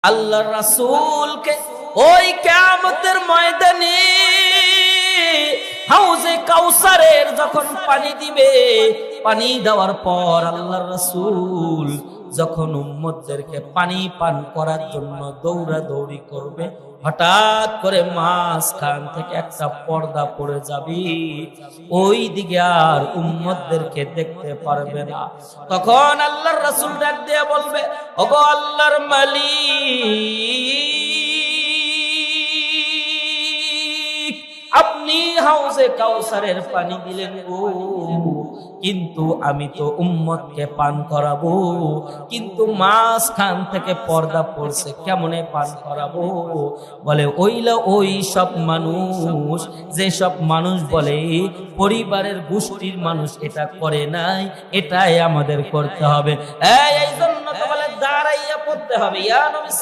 আল্লাহর রাসূলকে ওই কিয়ামতের ময়দানে হাউজে কাউসারের যখন পানি দিবে, পানি দেওয়ার পর আল্লাহর রাসূল যখন উম্মতদেরকে পানি পান করার জন্য দৌড়াদৌড়ি করবে, হঠাৎ করে মাঝখান থেকে একটা পর্দা পড়ে যাবে, ওই দিকে আর উম্মতদেরকে দেখতে পারবে না। তখন আল্লাহর রাসূল ডাক দিয়ে বলবে, ওগো আল্লাহর মালিক, আপনি হাউজে কাউসারের পানি দিলেন গো, কিন্তু আমি তো উম্মতকে পান করাবো, কিন্তু মাঝখান থেকে পর্দা পড়ছে, কেমনে পান করাবো? বলে ওইলা ওই সব মানুষ, যে সব মানুষ বলে পরিবারের গোষ্ঠীর মানুষ এটা করে নাই, এটাই আমাদের করতে হবে। এই জন্য তো বলে দাঁড়াইয়া পড়তে হবে। ইয়া নবী